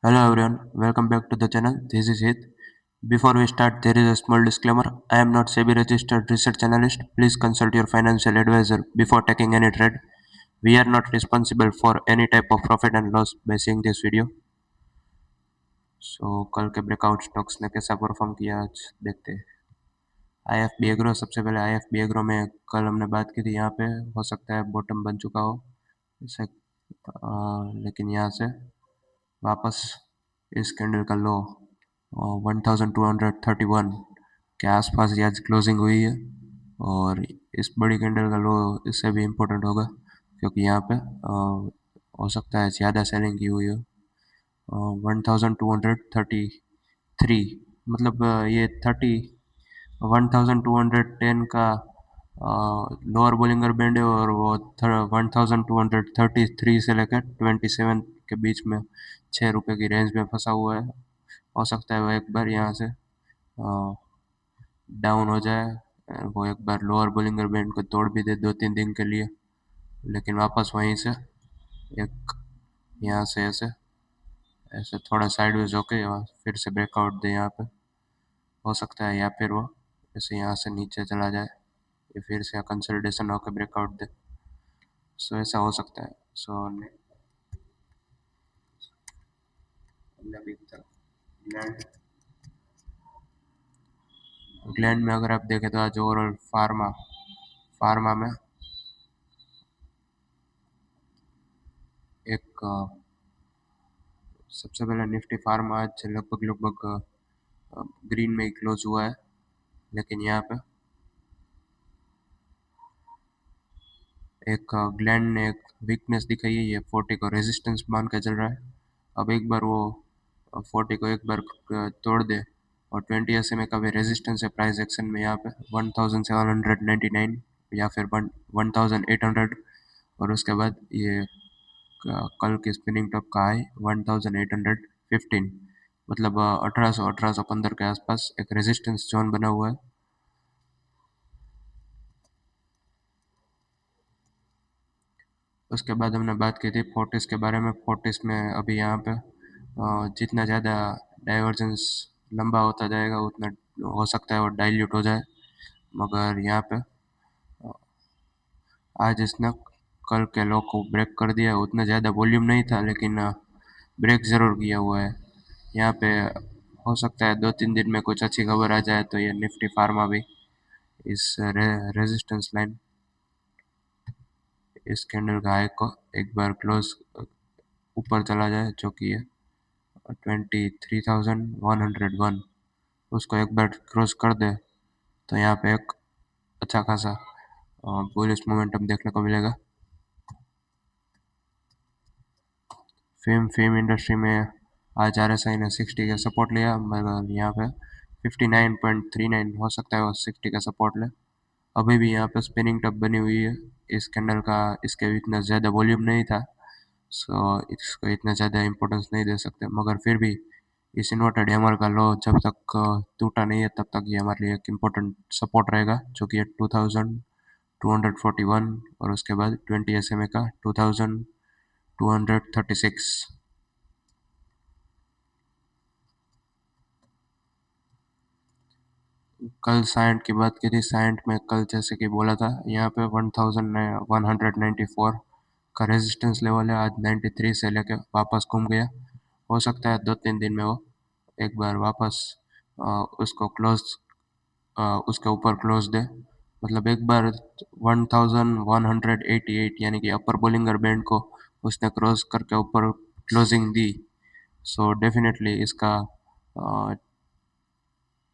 Hello everyone, welcome back to the channel. This is Hit. Before we start, there is a small disclaimer. I am not SEBI registered research analyst. Please consult your financial advisor before taking any trade. We are not responsible for any type of profit and loss by seeing this video. कल के breakout stocks ने कैसा perform किया आज देखते हैं। IFB agro सबसे पहले IFB एग्रो में कल हमने बात की थी, यहाँ पे हो सकता है बॉटम बन चुका हो इसे, लेकिन यहाँ से वापस इस कैंडल का लो 1231 के आसपास ही आज क्लोजिंग हुई है और इस बड़ी कैंडल का लो इससे भी इम्पोर्टेंट होगा क्योंकि यहाँ पे हो सकता है ज़्यादा सेलिंग की हुई हो। 1233 मतलब ये 1210 का लोअर बोलिंगर बैंड है और वो 1233 से लेकर 27 के बीच में ₹6 की रेंज में फंसा हुआ है। हो सकता है वो एक बार यहाँ से डाउन हो जाए, वो एक बार लोअर बोलिंगर बैंड को तोड़ भी दे 2-3 दिन के लिए, लेकिन वापस वहीं से एक यहाँ से ऐसे ऐसे थोड़ा साइडवेज होके फिर से ब्रेकआउट दे यहाँ पे हो सकता है, या फिर वो ऐसे यहाँ से नीचे चला जाए या फिर से कंसोलिडेशन होकर ब्रेकआउट दे। ऐसा हो सकता है। ग्लैंड ग्लैंड में अगर आप देखें तो आज ओवरऑल फार्मा में एक सबसे पहले निफ्टी फार्मा आज लगभग ग्रीन में ही क्लोज हुआ है, लेकिन यहाँ पे एक ग्लैंड ने एक वीकनेस दिखाई है, ये 40 को रेजिस्टेंस मान के चल रहा है। अब एक बार वो 40 को एक बार तोड़ दे और 20 SMA का भी रेजिस्टेंस है प्राइस एक्शन में, यहाँ पे 1799 या फिर 1800, और उसके बाद ये कल की स्पिनिंग टॉप का हाई 1815, मतलब 1815 के आसपास एक रेजिस्टेंस जोन बना हुआ है। उसके बाद हमने बात की थी फोर्टिस के बारे में। फोर्टिस में अभी यहाँ पे जितना ज़्यादा डाइवर्जेंस लंबा होता जाएगा उतना हो सकता है वो डाइल्यूट हो जाए, मगर यहाँ पे आज इसने कल के लो को ब्रेक कर दिया। उतना ज़्यादा वॉल्यूम नहीं था लेकिन ब्रेक ज़रूर किया हुआ है। यहाँ पे हो सकता है 2-3 दिन में कुछ अच्छी खबर आ जाए तो ये निफ्टी फार्मा भी इस रेजिस्टेंस लाइन, इस कैंडल का हाई को एक बार क्लोज ऊपर चला जाए, जो कि है 23,101, उसको एक बार क्रॉस कर दे तो यहाँ पे एक अच्छा खासा बुलिश मोमेंटम देखने को मिलेगा। फिल्म इंडस्ट्री में आज RSI ने 60 का सपोर्ट लिया, मगर यहाँ पे 59.39 हो सकता है वो 60 का सपोर्ट ले। अभी भी यहाँ पे स्पिनिंग टॉप बनी हुई है इस कैंडल का, इसके इतना ज़्यादा वॉल्यूम नहीं था, इसको इतना ज़्यादा इम्पोर्टेंस नहीं दे सकते, मगर फिर भी इस इन्वर्टेड हैमर का लो जब तक टूटा नहीं है तब तक ये हमारे लिए एक इम्पोर्टेंट सपोर्ट रहेगा, जो कि है 2241, और उसके बाद 20 SMA का 2236। कल साइंट की बात की थी, साइंट में कल जैसे कि बोला था यहाँ पे 1194 का रेजिस्टेंस लेवल है, आज 93 से लेके वापस घूम गया। हो सकता है 2-3 दिन में वो एक बार वापस उसको क्लोज उसके ऊपर क्लोज दे, मतलब एक बार 1188 यानी कि अपर बोलिंगर बैंड को उसने क्रॉस करके ऊपर क्लोजिंग दी। डेफिनेटली इसका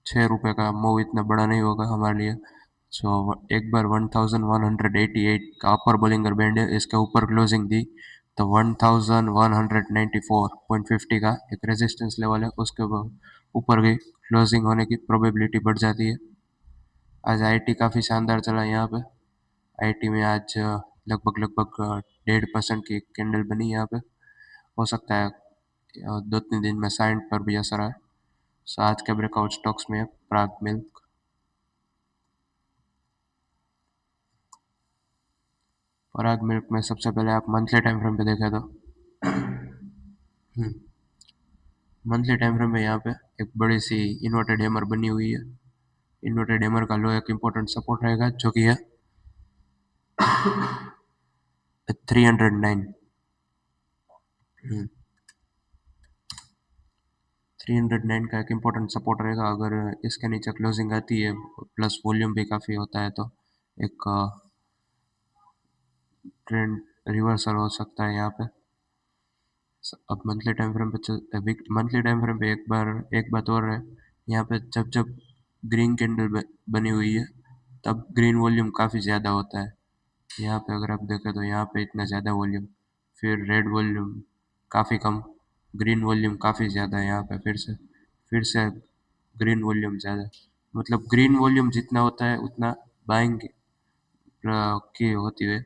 ₹6 का मूव इतना बड़ा नहीं होगा हमारे लिए। एक बार 1188 का अपर बोलिंगर बैंड है, इसके ऊपर क्लोजिंग दी तो 1194.50 का एक रेजिस्टेंस लेवल है, उसके ऊपर भी क्लोजिंग होने की प्रोबेबिलिटी बढ़ जाती है। आज आईटी काफ़ी शानदार चला यहाँ पे। आईटी में आज लगभग 1.5% की कैंडल बनी यहाँ पे। हो सकता है 2-3 दिन में साइंट पर भी असर आए। आज के ब्रेकआउट स्टॉक्स में प्राग मिल्क। पराग मिल्क में सबसे पहले आप मंथली टाइम फ्रेम पे देखें तो मंथली टाइम फ्रेम में यहाँ पे एक बड़ी सी इन्वर्टेड हैमर बनी हुई है। इन्वर्टेड हैमर का लो एक इम्पोर्टेंट सपोर्ट रहेगा जो कि है 309। 309 का एक इम्पोर्टेंट सपोर्ट रहेगा। अगर इसके नीचे क्लोजिंग आती है प्लस वॉल्यूम भी काफ़ी होता है तो एक ट्रेंड रिवर्सल हो सकता है यहाँ पे। अब मंथली टाइम फ्रेम पे मंथली टाइम फ्रेम पे एक बात और है। यहाँ पे जब जब ग्रीन कैंडल बनी हुई है तब ग्रीन वॉल्यूम काफ़ी ज़्यादा होता है। यहाँ पे अगर आप देखें तो यहाँ पे इतना ज़्यादा वॉल्यूम, फिर रेड वॉल्यूम काफ़ी कम, ग्रीन वॉल्यूम काफ़ी ज़्यादा है। यहाँ पे फिर से ग्रीन वॉल्यूम ज़्यादा, मतलब ग्रीन वॉल्यूम जितना होता है उतना बाइंग की होती है।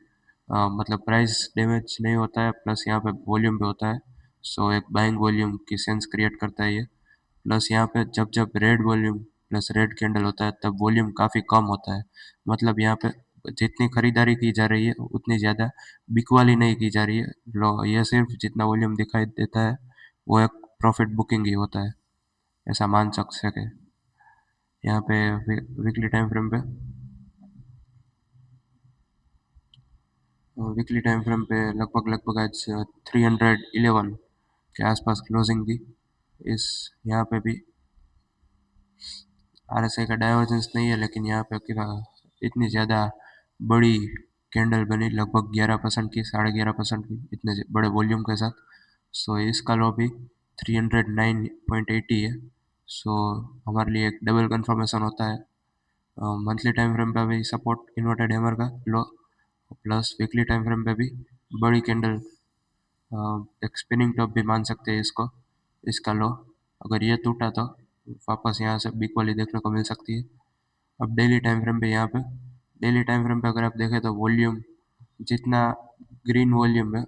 मतलब प्राइस डैमेज नहीं होता है, प्लस यहाँ पे वॉल्यूम भी होता है। सो एक बाइंग वॉल्यूम की सेंस क्रिएट करता है ये। प्लस यहाँ पे जब जब red volume plus red candle होता है तब वॉल्यूम काफ़ी कम होता है। मतलब यहाँ पे जितनी खरीदारी की जा रही है उतनी ज़्यादा बिकवाली नहीं की जा रही है। ये सिर्फ जितना वॉल्यूम दिखाई देता है वो एक प्रॉफिट बुकिंग ही होता है, ऐसा मान सके। यहाँ पे वीकली टाइम फ्रेम पे वीकली टाइम फ्रेम पे लगभग लगभग आज 311 के आसपास क्लोजिंग थी। इस यहाँ पे भी आरएसआई का डाइवर्जेंस नहीं है, लेकिन यहाँ पे इतनी ज़्यादा बड़ी कैंडल बनी, लगभग 11% की, 11.5% की, इतने बड़े वॉल्यूम के साथ। सो इसका लो भी 309.80 है। सो हमारे लिए एक डबल कंफर्मेशन होता है। मंथली टाइम फ्रेम पे भी सपोर्ट इन्वर्टेड हैमर का लो, प्लस वीकली टाइम फ्रेम पे भी बड़ी कैंडल, एक स्पिनिंग टॉप भी मान सकते हैं इसको। इसका लो अगर ये टूटा तो वापस यहाँ से बिग वाली देखने को मिल सकती है। अब डेली टाइम फ्रेम पे यहाँ पे डेली टाइम फ्रेम पे अगर आप देखें तो वॉल्यूम जितना ग्रीन वॉल्यूम है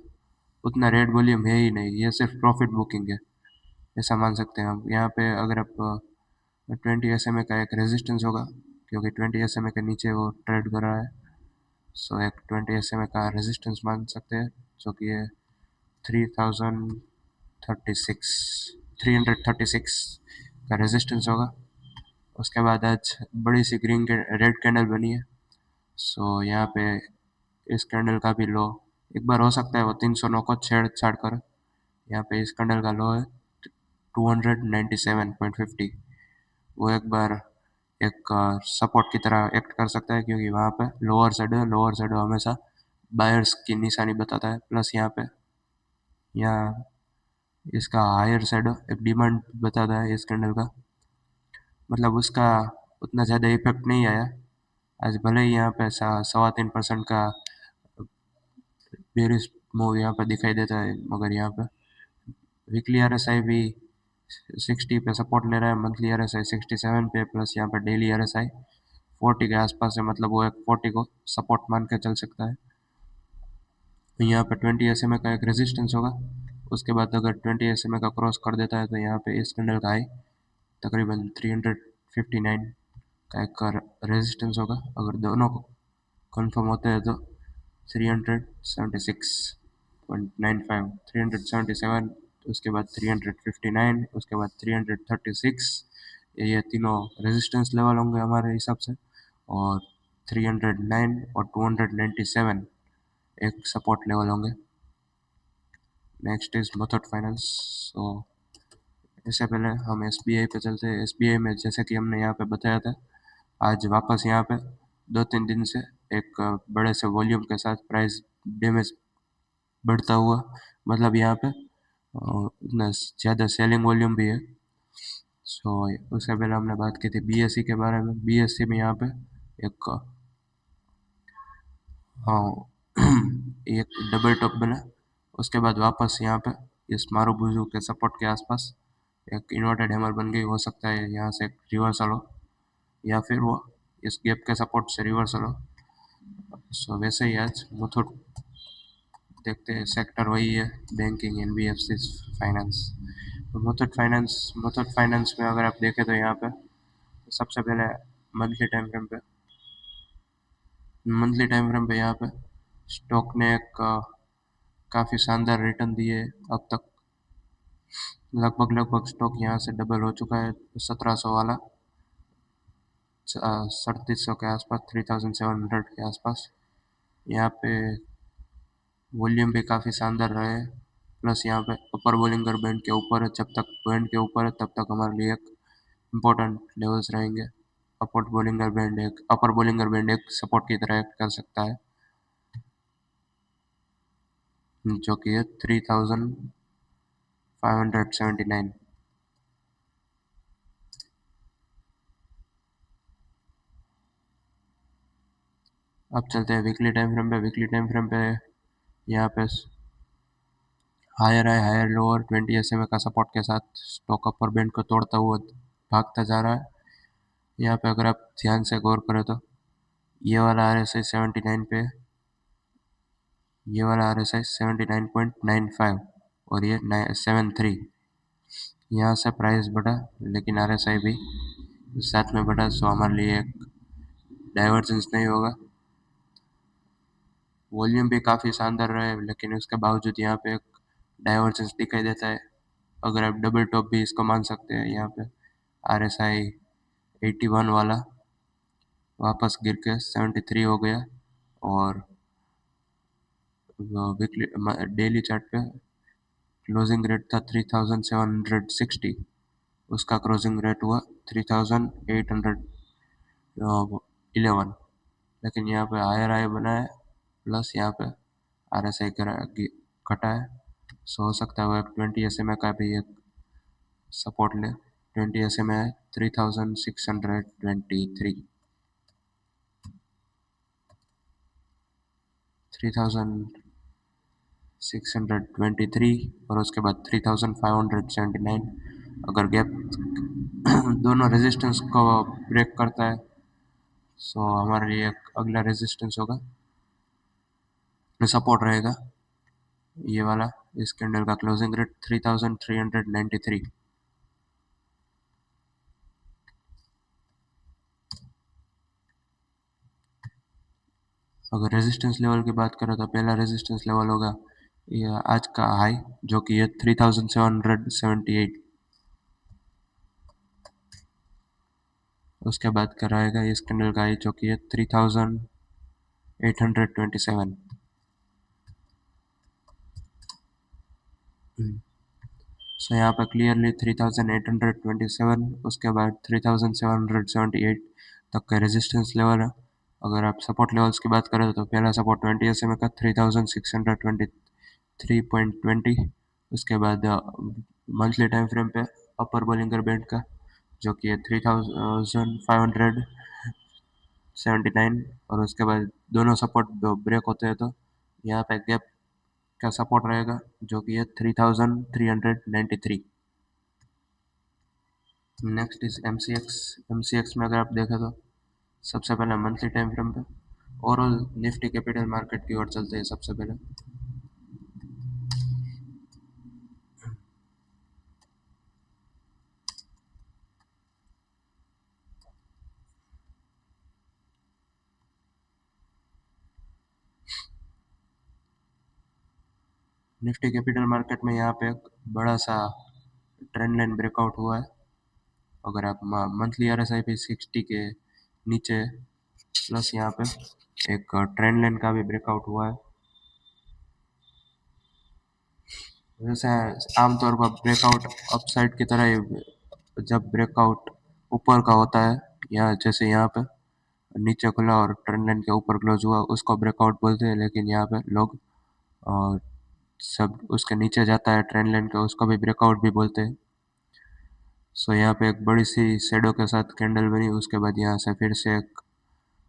उतना रेड वॉल्यूम है ही नहीं, ये सिर्फ प्रॉफिट बुकिंग है, ऐसा मान सकते हैं हम। यहाँ पे अगर आप 20 SMA का एक रेजिस्टेंस होगा, क्योंकि 20 SMA के नीचे वो ट्रेड कर रहा है। सो एक 20 SMA का रेजिस्टेंस मान सकते हैं जो कि है 3036, 336 का रेजिस्टेंस होगा। उसके बाद आज बड़ी सी ग्रीन के रेड कैंडल बनी है। सो यहाँ पे इस कैंडल का भी लो एक बार हो सकता है वो 309 को छेड़ कर। यहाँ पे इस कैंडल का लो है 297.50। वो एक बार एक सपोर्ट की तरह एक्ट कर सकता है, क्योंकि वहाँ पे लोअर साइड हमेशा बायर्स की निशानी बताता है। प्लस यहाँ इसका हायर साइड एक डिमांड बताता है इस कैंडल का। मतलब उसका उतना ज़्यादा इफेक्ट नहीं आया आज, भले ही यहाँ पे 3.25% का बेरिश मूव यहाँ पे दिखाई देता है, मगर यहाँ पे वीकली आरएसआई भी 60 पे सपोर्ट ले रहा है, मंथली आरएसआई 67 पे, प्लस यहाँ पे डेली आरएसआई 40 के आसपास है। मतलब वो एक 40 को सपोर्ट मान के चल सकता है। यहाँ पे 20 SMA का एक रेजिस्टेंस होगा। उसके बाद अगर 20 SMA का क्रॉस कर देता है तो यहाँ पे इस कैंडल का हाई तकरीबन 359 का एक रेजिस्टेंस होगा। अगर दोनों को कंफर्म होते हैं तो 376.95, 377, उसके बाद 359, उसके बाद 336, ये तीनों रेजिस्टेंस लेवल होंगे हमारे हिसाब से। और 309 और 297 एक सपोर्ट लेवल होंगे। Next is Muthoot finance. So इससे पहले हम एसबीआई पे चलते हैं। एसबीआई में जैसे कि हमने यहाँ पे बताया था, आज वापस यहाँ पे 2-3 दिन से एक बड़े से वॉल्यूम के साथ प्राइस डैमेज बढ़ता हुआ, मतलब यहाँ पे उतना ज़्यादा सेलिंग वॉल्यूम भी है। सो उससे पहले हमने बात की थी बीएससी के बारे में। बीएससी में यहाँ पे एक हाँ एक डबल टॉप बना। उसके बाद वापस यहाँ पे इस मारूबुजू के सपोर्ट के आसपास एक इन्वर्टेड हैमर बन गई। हो सकता है यहाँ से एक रिवर्सल हो, या फिर वो इस गैप के सपोर्ट से रिवर्सल हो। सो वैसे ही आज मुथूट देखते हैं, सेक्टर वही है, बैंकिंग, एनबीएफसी, फाइनेंस। तो मुथूट फाइनेंस में अगर आप देखें तो यहाँ पे सबसे पहले मंथली टाइम फ्रेम पे मंथली टाइम फ्रेम पे यहाँ पे स्टॉक ने एक काफ़ी शानदार रिटर्न दिए अब तक। लगभग लगभग स्टॉक यहाँ से डबल हो चुका है 1700 वाला, 3700 के आसपास, 3700 के आसपास। यहाँ पे वॉल्यूम भी काफ़ी शानदार रहे हैं। प्लस यहाँ पे अपर बोलिंगर बैंड के ऊपर है, जब तक बैंड के ऊपर है तब तक हमारे लिए एक इम्पोर्टेंट लेवल्स रहेंगे। अपर बोलिंगर बैंड एक सपोर्ट की तरह एक्ट कर सकता है, जो कि है 3579। अब चलते हैं वीकली टाइम फ्रेम पे। वीकली टाइम फ्रेम पे यहाँ पे higher high higher lower 20 SMA का सपोर्ट के साथ स्टॉक अपर बैंड को तोड़ता हुआ भागता जा रहा है। यहाँ पे अगर आप ध्यान से गौर करें तो ये वाला RSI 79 पे, ये वाला RSI 79.95 और ये 73। यहाँ से प्राइस बढ़ा लेकिन RSI भी साथ में बढ़ा, सो हमारे लिए एक डाइवर्जेंस नहीं होगा। वॉल्यूम भी काफ़ी शानदार रहा है लेकिन उसके बावजूद यहाँ पे एक डाइवर्जेंस दिखाई देता है। अगर आप डबल टॉप भी इसको मान सकते हैं। यहाँ पे RSI 81 वाला वापस गिर के 73 हो गया और वीकली डेली चार्ट पे क्लोजिंग रेट था 3760, उसका क्लोजिंग रेट हुआ 3811। लेकिन यहाँ पे हायर हाई बना है, प्लस यहाँ पे RSI घटा है। सो हो सकता है वो एक 20 SMA का भी एक सपोर्ट ले। 20 SMA है 3623, 3623 और उसके बाद 3579। अगर गैप दोनों रेजिस्टेंस को ब्रेक करता है, सो हमारे लिए एक अगला रेजिस्टेंस होगा, सपोर्ट रहेगा ये वाला। इस कैंडल का क्लोजिंग रेट 3393। अगर रेजिस्टेंस लेवल की बात करें तो पहला रेजिस्टेंस लेवल होगा ये आज का हाई, जो कि है 3778। उसके बाद का रहेगा इस कैंडल का हाई, जो कि है 3827। सो यहाँ पर क्लियरली 3827, उसके बाद 3778 तक का रेजिस्टेंस लेवल है। अगर आप सपोर्ट लेवल्स की बात करें तो पहला सपोर्ट 20 SMA का 3623.20। उसके बाद मंथली टाइम फ्रेम पे अपर बोलिंगर बैंड का, जो कि है 3579। और उसके बाद दोनों सपोर्ट ब्रेक होते हैं तो यहाँ पे गैप का सपोर्ट रहेगा, जो कि है 3393। Next is MCX। MCX में अगर आप देखें तो सबसे पहले मंथली टाइम फ्रेम पे ओवरऑल निफ्टी कैपिटल मार्केट की ओर चलते हैं। सबसे पहले निफ्टी कैपिटल मार्केट में यहाँ पे एक बड़ा सा ट्रेंड लाइन ब्रेकआउट हुआ है। अगर आप मंथली RSI पे 60 के नीचे, प्लस यहाँ पे एक ट्रेंड लाइन का भी ब्रेकआउट हुआ है। वैसे आमतौर पर ब्रेकआउट अपसाइड की तरह ही, जब ब्रेकआउट ऊपर का होता है या जैसे यहाँ पे नीचे खुला और ट्रेंड लाइन के ऊपर क्लोज हुआ, उसको ब्रेकआउट बोलते हैं। लेकिन यहाँ पे लोग सब उसके नीचे जाता है ट्रेंड लाइन का, उसको भी ब्रेकआउट भी बोलते हैं। सो यहाँ पे एक बड़ी सी शेडो के साथ कैंडल बनी, उसके बाद यहाँ से फिर से एक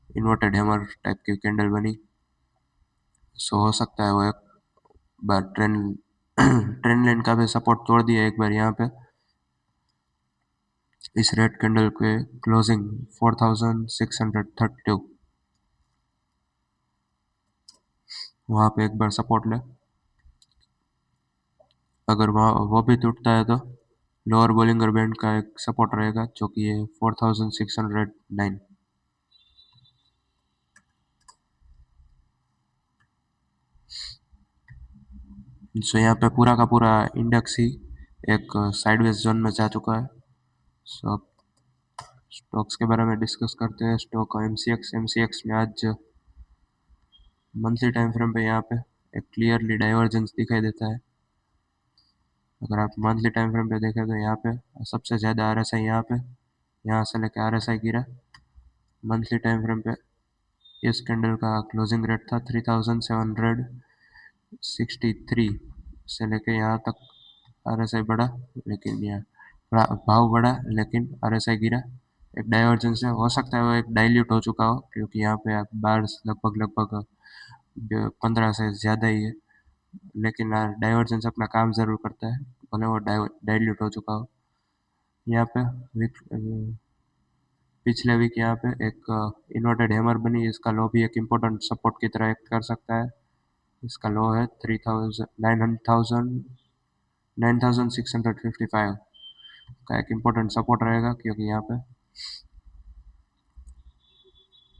इन्वर्टेड हैमर टाइप की कैंडल बनी। सो हो सकता है वो एक बार ट्रेंड ट्रेंड लाइन का भी सपोर्ट तोड़ दिया एक बार यहाँ पे। इस रेड कैंडल के क्लोजिंग 4632, वहाँ पे एक बार सपोर्ट ले। अगर वहाँ वो भी टूटता है तो लोअर बोलिंगर बैंड का एक सपोर्ट रहेगा, जो कि है 4609। सो यहाँ पे पूरा का पूरा इंडेक्स ही एक साइडवेज जोन में जा चुका है। सो अब स्टॉक्स के बारे में डिस्कस करते हैं। स्टॉक एमसीएक्स में आज मंथली टाइम फ्रेम पे यहाँ पे एक क्लियरली डाइवर्जेंस दिखाई देता है। अगर आप मंथली टाइम फ्रेम पे देखें तो यहाँ पे सबसे ज़्यादा आरएसआई यहाँ पे, यहाँ से लेके आरएसआई गिरा मंथली टाइम फ्रेम पे। इस कैंडल का क्लोजिंग रेट था 3763 से लेके यहाँ तक आरएसआई बढ़ा, लेकिन यहाँ भाव बढ़ा लेकिन आरएसआई गिरा। एक डाइवर्जेंस है, हो सकता है वो एक डाइल्यूट हो चुका हो, क्योंकि यहाँ पे आप बार लगभग लगभग 15 से ज़्यादा ही है, लेकिन डाइवर्जेंस अपना काम ज़रूर करता है, भले वो डाइल्यूट हो चुका हो। यहाँ पे पिछले वीक यहाँ पे एक इन्वर्टेड हैमर बनी, इसका लो भी एक इम्पोर्टेंट सपोर्ट की तरह एक्ट कर सकता है। इसका लो है 9655 का एक इम्पोर्टेंट सपोर्ट रहेगा, क्योंकि यहाँ पे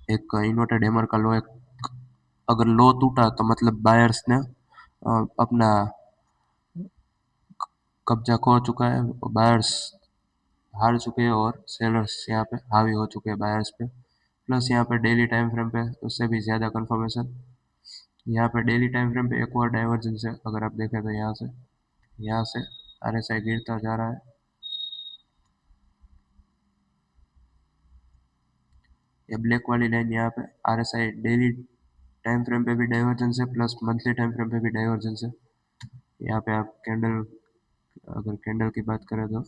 एक इन्वर्टेड हैमर का लो, एक अगर लो टूटा तो मतलब बायर्स ने अपना कब्जा खो चुका है, बायर्स हार चुके हैं और सेलर्स यहाँ पे हावी हो चुके हैं बायर्स पे। प्लस यहाँ पे डेली टाइम फ्रेम पे उससे भी ज़्यादा कंफर्मेशन, यहाँ पे डेली टाइम फ्रेम पे एक और डाइवर्जेंस है। अगर आप देखें तो यहाँ से आरएसआई गिरता जा रहा है। ये ब्लैक वाली लाइन यहाँ पे आरएसआई डेली टाइम फ्रेम पे भी डाइवर्जेंस है, प्लस मंथली टाइम फ्रेम पे भी डाइवर्जेंस है। यहाँ पे आप अगर कैंडल की बात करें तो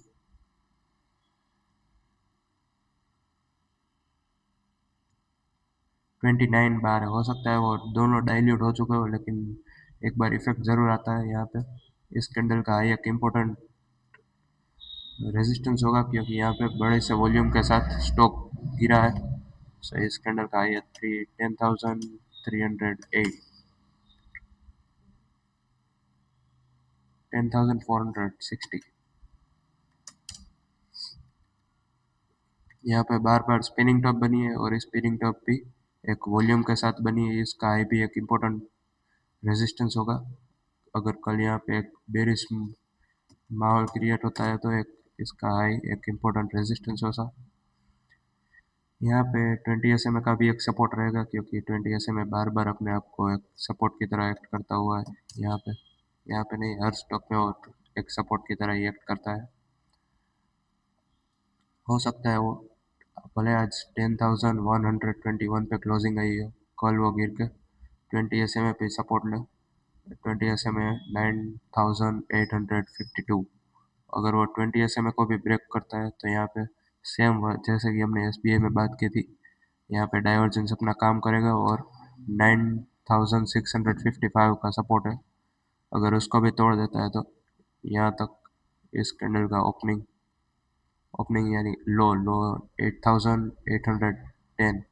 29 बार है, हो सकता है वो दोनों डाइल्यूट हो चुके हो, लेकिन एक बार इफेक्ट ज़रूर आता है यहाँ पे। इस कैंडल का हाई एक इम्पोर्टेंट रेजिस्टेंस होगा, क्योंकि यहाँ पे बड़े से वॉल्यूम के साथ स्टॉक गिरा है। सो इस कैंडल का हाई है 10,308, 10,460। यहाँ पे बार बार स्पिनिंग टॉप बनी है, और इस स्पिनिंग टॉप भी एक वॉल्यूम के साथ बनी है। इसका हाई भी एक इम्पोर्टेंट रेजिस्टेंस होगा। अगर कल यहाँ पे एक बेरिश माहौल क्रिएट होता है तो एक इसका हाई एक इम्पोर्टेंट रेजिस्टेंस होगा। यहाँ पे 20 SMA का भी एक सपोर्ट रहेगा, क्योंकि 20 SMA बार बार अपने आप को एक सपोर्ट की तरह एक्ट करता हुआ है। यहाँ पे नहीं, हर स्टॉक में और एक सपोर्ट की तरह ही एक्ट करता है। हो सकता है वो भले आज 10,121 पे क्लोजिंग आई हो, कल वो गिर के 20 SMA पे सपोर्ट ले। 20 SMA 9,852, अगर वो 20 SMA को भी ब्रेक करता है तो यहाँ पे सेम जैसे कि हमने एसबीआई में बात की थी, यहाँ पे डाइवर्जेंस अपना काम करेगा और 9,655 का सपोर्ट है। अगर उसको भी तोड़ देता है तो यहाँ तक इस कैंडल का ओपनिंग यानी लो 8,810।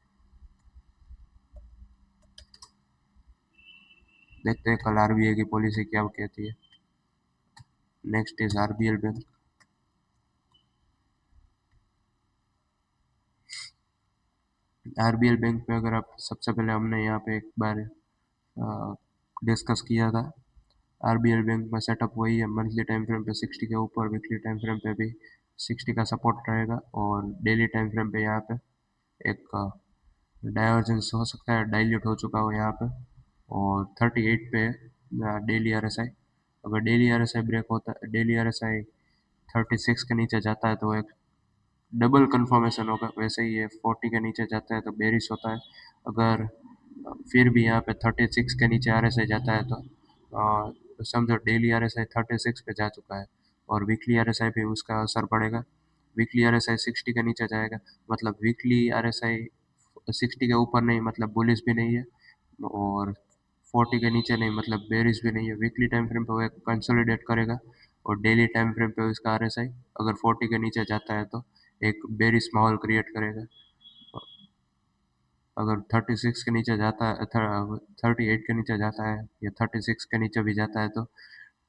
देखते हैं कल आरबीआई की पॉलिसी क्या कहती है। Next is RBL bank. RBL bank में अगर आप सबसे पहले हमने यहाँ पे एक बार डिस्कस किया था। आरबीएल बैंक में सेटअप वही है, मंथली टाइम फ्रेम पे 60 के ऊपर, वीकली टाइम फ्रेम पे भी 60 का सपोर्ट रहेगा, और डेली टाइम फ्रेम पे यहाँ पे एक डाइवर्जेंस हो सकता है, डाइल्यूट हो चुका हो यहाँ पे, और 38 पे डेली आरएसआई। अगर डेली आरएसआई ब्रेक होता है, डेली आरएसआई 36 के नीचे जाता है तो एक डबल कंफर्मेशन होगा। वैसे ही ये 40 के नीचे जाता है तो बेरिश होता है। अगर फिर भी यहाँ पे 36 के नीचे आरएसआई जाता है तो समझो डेली आरएसआई 36 पे जा चुका है, और वीकली आरएसआई पे उसका असर पड़ेगा। वीकली आरएसआई 60 के नीचे जाएगा, मतलब वीकली आरएसआई 60 के ऊपर नहीं मतलब बुलिश भी नहीं है, और 40 के नीचे नहीं मतलब बेरिश भी नहीं है। वीकली टाइम फ्रेम पे वो एक कंसोलिडेट करेगा, और डेली टाइम फ्रेम पे उसका आरएसआई अगर 40 के नीचे जाता है तो एक बेरिश माहौल क्रिएट करेगा। अगर 36 के नीचे जाता है, 38 के नीचे जाता है, या 36 के नीचे भी जाता है तो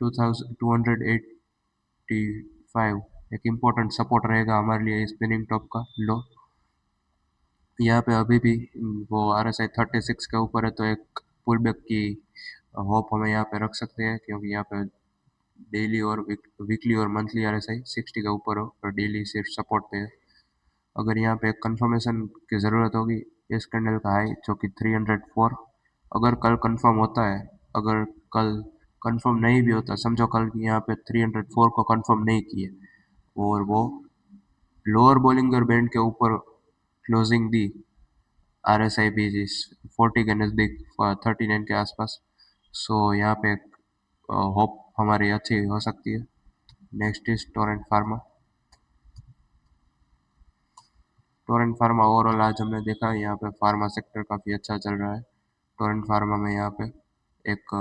2,285 एक इम्पोर्टेंट सपोर्ट रहेगा हमारे लिए स्पिनिंग टॉप का लो। यहाँ पे अभी भी वो आरएसआई 36 के ऊपर है, तो एक पुल बैक की होप हमें यहाँ पे रख सकते हैं, क्योंकि यहाँ पे डेली और वीकली और मंथली आरएसआई 60 के ऊपर हो और डेली सिर्फ सपोर्ट पे है। अगर यहाँ पे कंफर्मेशन की ज़रूरत होगी इस कैंडल का हाई जो कि 304, अगर कल कंफर्म होता है, अगर कल कंफर्म नहीं भी होता, समझो कल की यहाँ पे 304 को कंफर्म नहीं किए और वो लोअर बॉलिंगर बैंड के ऊपर क्लोजिंग दी, आरएसआई भी जिस 40 के नज़दीक 39 के आसपास, सो यहाँ पे होप हमारी अच्छी हो सकती है। Next is Torrent pharma. Torrent pharma overall आज हमने देखा यहाँ पे फार्मा सेक्टर काफ़ी अच्छा चल रहा है। टोरेंट फार्मा में यहाँ पे एक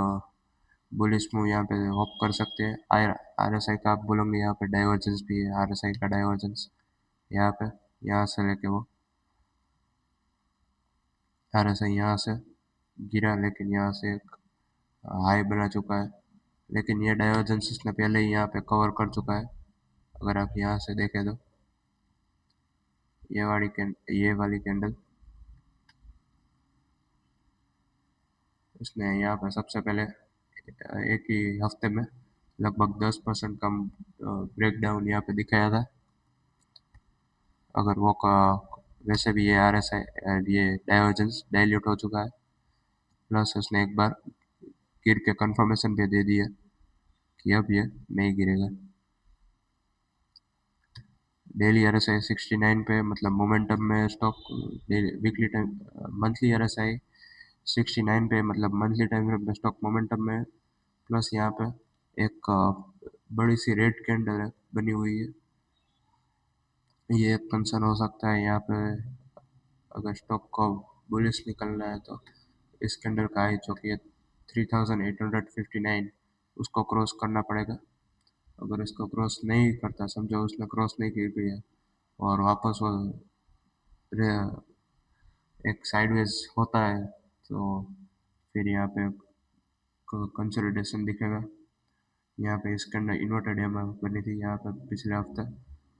बुलिश मूव यहाँ पे होप कर सकते हैं। आरएसआई का आप बोलोगे यहाँ पे डाइवर्जेंस भी है, आरएसआई का डाइवर्जेंस यहाँ पे, यहाँ से लेके वो आरएसआई यहाँ से गिरा लेकिन यहाँ से एक हाई बना चुका है, लेकिन ये डाइवर्जेंस इसने पहले ही यहाँ पे कवर कर चुका है। अगर आप यहाँ से देखें तो ये वाली कैंडल इसने यहाँ पे सबसे पहले एक ही हफ्ते में लगभग 10% कम ब्रेकडाउन यहाँ पे दिखाया था। अगर वो का वैसे भी ये आरएसआई ये डाइवर्जेंस डाइल्यूट हो चुका है, प्लस उसने एक बार गिर के कंफर्मेशन भी दे दिया कि अब ये नहीं गिरेगा। डेली आरएसआई 69 पे, मतलब मोमेंटम में stock, weekly time monthly RSI 69 पे, मतलब मंथली टाइम फ्रेम पे स्टॉक मोमेंटम में, प्लस यहाँ पे एक बड़ी सी रेड कैंडल बनी हुई है। ये एक कंसर्न हो सकता है यहाँ पे, अगर स्टॉक को बुलिश निकलना है तो इस कैंडल का हाई जो कि 3859 उसको क्रॉस करना पड़ेगा। अगर इसको क्रॉस नहीं करता, समझो उसने क्रॉस नहीं की भी है और वापस वो एक साइडवेज होता है तो फिर यहाँ पे कंसोलिडेशन दिखेगा। यहाँ पे इसके अंदर इन्वर्टेड एमआर बनी थी यहाँ पे पिछले हफ्ते,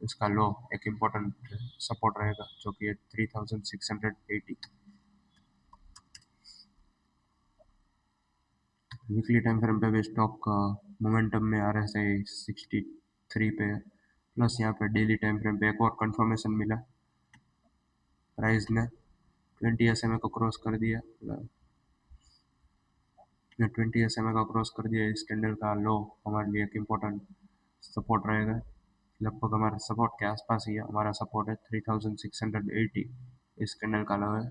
इसका लो एक इम्पोर्टेंट सपोर्ट रहेगा जो कि 3680। वीकली टाइम फ्रेम पे भी स्टॉक मोमेंटम में आरएसआई 63 पे है, प्लस यहाँ पे डेली टाइम फ्रेम पे एक और कंफर्मेशन मिला, प्राइस ने 20 SMA को क्रॉस कर दिया। 20 SMA का क्रॉस कर दिया, इस कैंडल का लो हमारे लिए एक इम्पोर्टेंट सपोर्ट रहेगा। लगभग हमारे सपोर्ट के आसपास ही है, हमारा सपोर्ट है 3680, इस कैंडल का लो है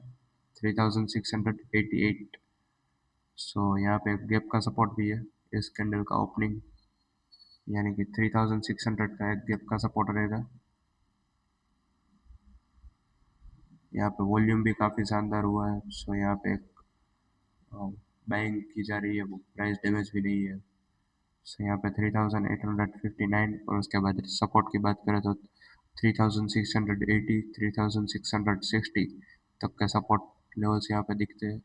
3688। सो यहाँ पे गैप का सपोर्ट भी है, इस कैंडल का ओपनिंग यानी कि 3600 का एक गैप का सपोर्ट रहेगा। यहाँ पे वॉल्यूम भी काफ़ी शानदार हुआ है, सो यहाँ पे एक बाइंग की जा रही है, वो प्राइस डैमेज भी नहीं है। सो यहाँ पे 3859 और उसके बाद सपोर्ट की बात करें तो 3680, 3660 तक के सपोर्ट लेवल्स यहाँ पे दिखते हैं।